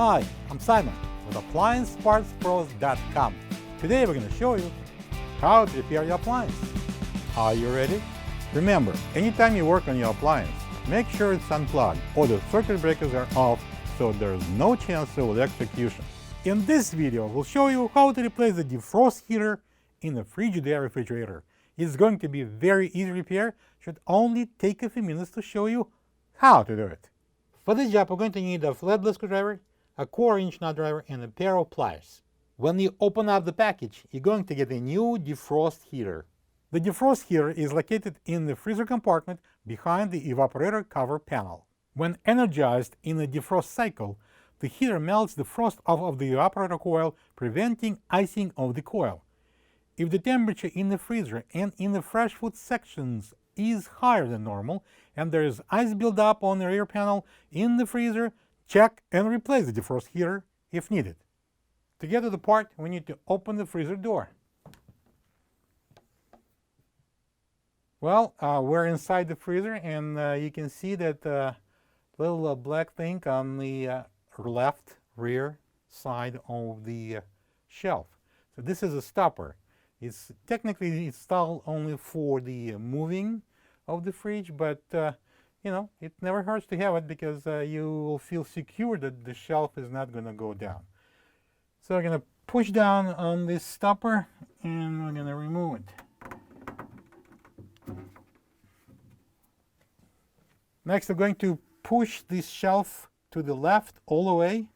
Hi, I'm Simon with AppliancePartsPros.com. Today we're going to show you how to repair your appliance. Are you ready? Remember, anytime you work on your appliance, make sure it's unplugged or the circuit breakers are off so there's no chance of electrocution. In this video, we'll show you how to replace the defrost heater in a Frigidaire refrigerator. It's going to be a very easy repair, should only take a few minutes to show you how to do it. For this job, we're going to need a flat blade screwdriver, a 1/4-inch nut driver, and a pair of pliers. When you open up the package, you're going to get a new defrost heater. The defrost heater is located in the freezer compartment behind the evaporator cover panel. When energized in a defrost cycle, the heater melts the frost off of the evaporator coil, preventing icing of the coil. If the temperature in the freezer and in the fresh food sections is higher than normal and there is ice buildup on the rear panel in the freezer, check and replace the defrost heater if needed. To get to the part, we need to open the freezer door. Well, we're inside the freezer, and you can see that little black thing on the left rear side of the shelf. So this is a stopper. It's technically installed only for the moving of the fridge, but you know, it never hurts to have it because you will feel secure that the shelf is not going to go down. So we're going to push down on this stopper and we're going to remove it. Next, we're going to push this shelf to the left all the way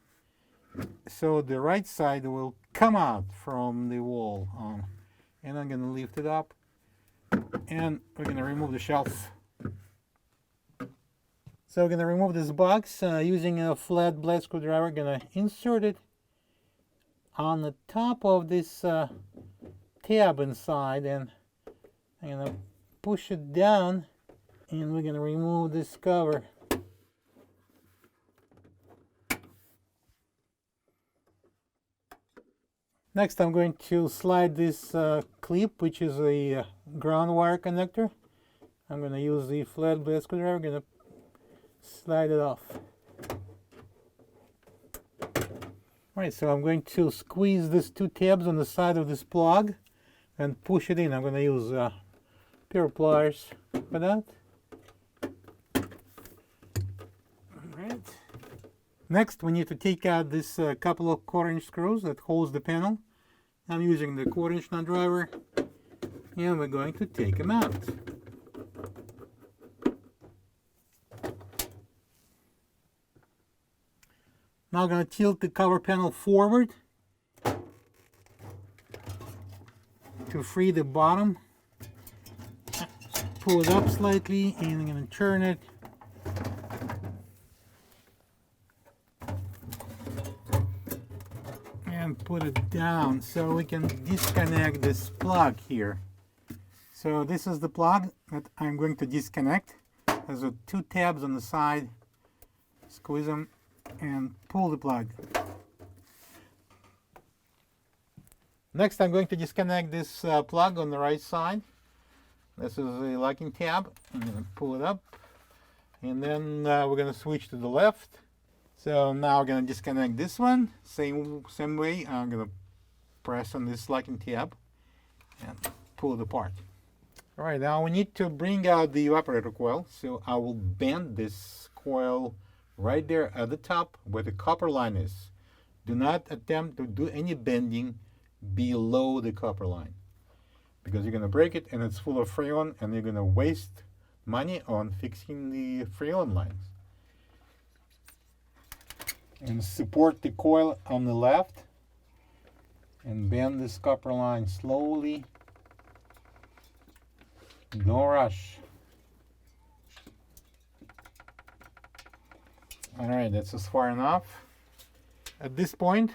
so the right side will come out from the wall. And I'm going to lift it up and we're going to remove the shelf. So we're going to remove this box using a flat blade screwdriver. We're going to insert it on the top of this tab inside, and I'm going to push it down, and we're going to remove this cover. Next, I'm going to slide this clip, which is a ground wire connector. I'm going to use the flat blade screwdriver. I'm going to slide it off. Alright, so I'm going to squeeze these two tabs on the side of this plug and push it in. I'm going to use a pair of pliers for that. Alright. Next, we need to take out this couple of 1/4-inch screws that holds the panel. I'm using the 1/4-inch nut driver, and we're going to take them out. Now I'm going to tilt the cover panel forward to free the bottom. Pull it up slightly, and I'm going to turn it. And put it down so we can disconnect this plug here. So this is the plug that I'm going to disconnect. There's two tabs on the side. Squeeze them and pull the plug. Next, I'm going to disconnect this plug on the right side. This is the locking tab. I'm going to pull it up, and then we're going to switch to the left. So now I'm going to disconnect this one. Same way. I'm going to press on this locking tab and pull it apart. All right, now we need to bring out the evaporator coil. So I will bend this coil right there at the top where the copper line is. Do not attempt to do any bending below the copper line, because you're going to break it and it's full of Freon, and you're going to waste money on fixing the Freon lines. And support the coil on the left and bend this copper line slowly. Don't rush. Alright, that's as far enough. At this point,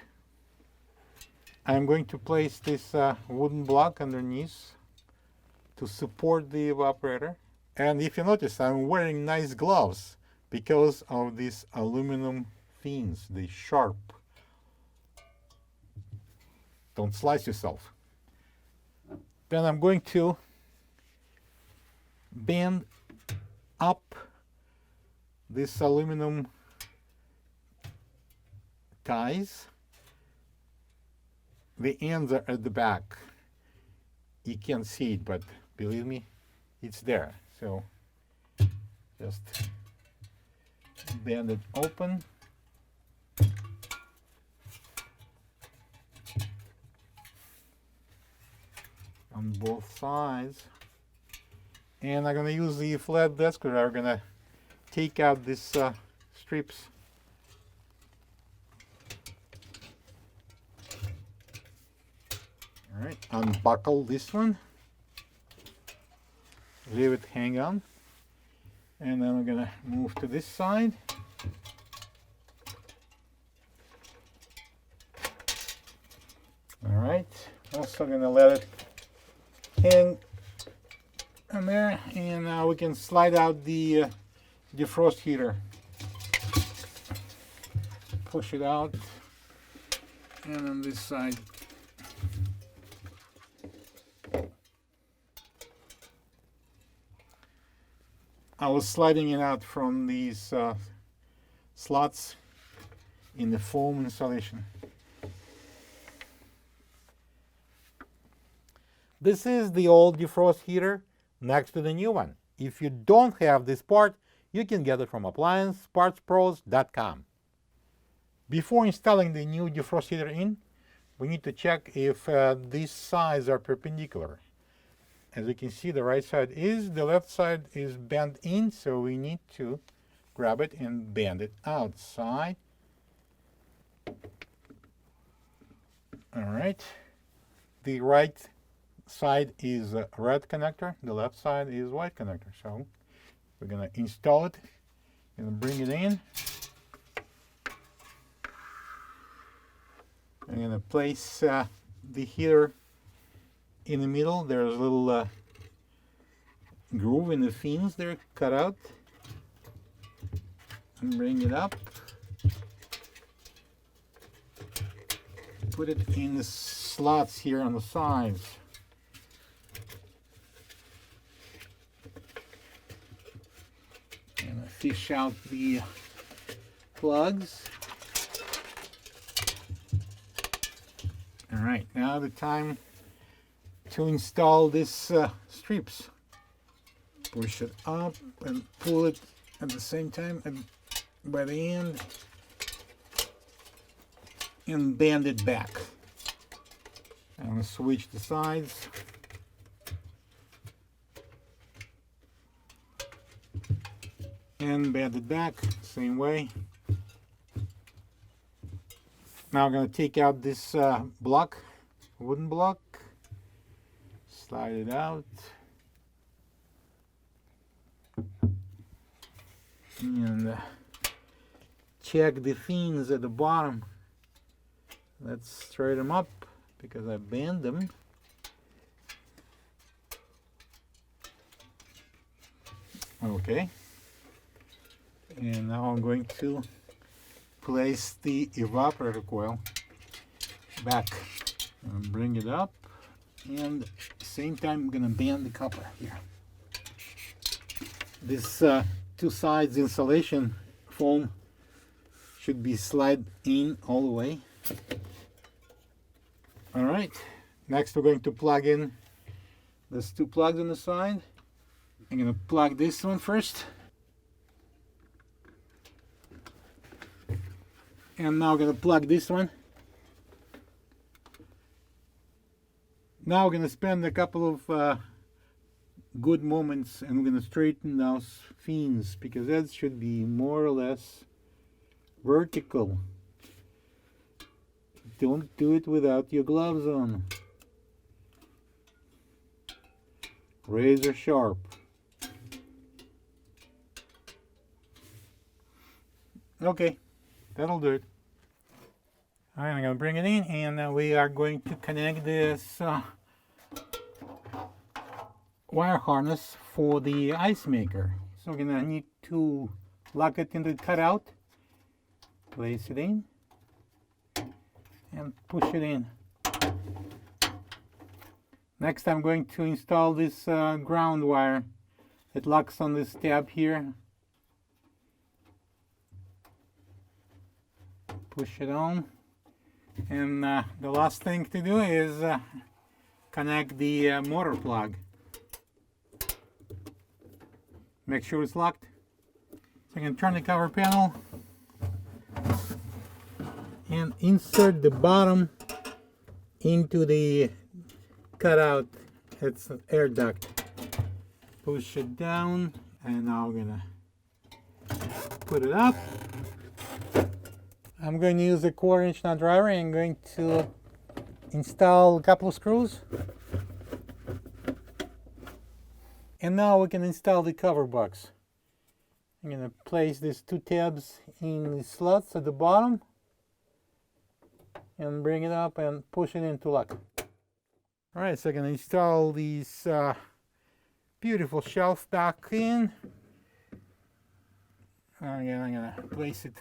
I'm going to place this wooden block underneath to support the evaporator. And if you notice, I'm wearing nice gloves because of these aluminum fins. They're sharp. Don't slice yourself. Then I'm going to bend up this aluminum ties. The ends are at the back. You can't see it, but believe me, it's there. So just bend it open. On both sides. And I'm going to use the flat desk screwdriver. I'm going to take out these strips. All right, unbuckle this one. Leave it hang on. And then I'm going to move to this side. All right, also going to let it hang on there, and now we can slide out the defrost heater. Push it out, and on this side. I was sliding it out from these slots in the foam insulation. This is the old defrost heater next to the new one. If you don't have this part, you can get it from appliancepartspros.com. Before installing the new defrost heater in, we need to check if these sides are perpendicular. As you can see, the right side is, the left side is bent in, so we need to grab it and bend it outside. All right, the right side is a red connector, the left side is white connector. So we're going to install it and bring it in. I'm going to place the heater in the middle. There's a little groove in the fins there cut out, and bring it up. Put it in the slots here on the sides. And fish out the plugs. All right, now the time to install these strips. Push it up and pull it at the same time, and by the end, and bend it back. I'm going to switch the sides. And bend it back, same way. Now I'm going to take out this block, wooden block, slide it out, and check the fins at the bottom. Let's straighten them up because I bent them. Okay. And now I'm going to place the evaporator coil back and bring it up, and at the same time I'm going to bend the copper here. This two sides insulation foam should be slid in all the way. All right, next we're going to plug in these two plugs on the side. I'm going to plug this one first. And now I'm going to plug this one. Now we're going to spend a couple of good moments, and we're going to straighten those fins because that should be more or less vertical. Don't do it without your gloves on. Razor sharp. Okay, that'll do it. All right, I'm going to bring it in, and we are going to connect this wire harness for the ice maker. So we're going to need to lock it into the cutout, place it in, and push it in. Next, I'm going to install this ground wire. It locks on this tab here. Push it on. And the last thing to do is connect the motor plug. Make sure it's locked. So you can turn the cover panel and insert the bottom into the cutout. It's an air duct. Push it down, and now we're gonna put it up. I'm going to use a 1/4-inch nut driver and I'm going to install a couple of screws. And now we can install the cover box. I'm going to place these 2 tabs in the slots at the bottom and bring it up and push it into lock. Alright, so I'm going to install these beautiful shelves back in. Again, I'm going to place it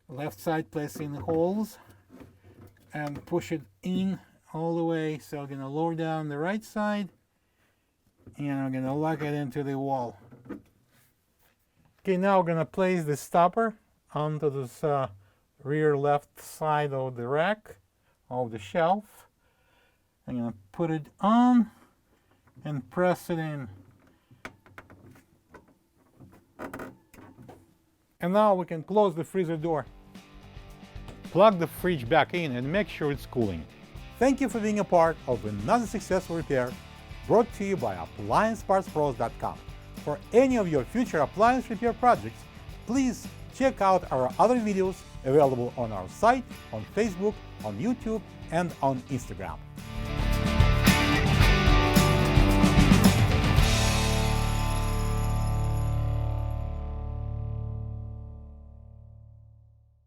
left side, placing the holes and push it in all the way. So I'm going to lower down the right side and I'm going to lock it into the wall. Okay, now we're going to place the stopper onto this rear left side of the rack, of the shelf. I'm going to put it on and press it in. And now we can close the freezer door. Plug the fridge back in and make sure it's cooling. Thank you for being a part of another successful repair brought to you by AppliancePartsPros.com. For any of your future appliance repair projects, please check out our other videos available on our site, on Facebook, on YouTube, and on Instagram.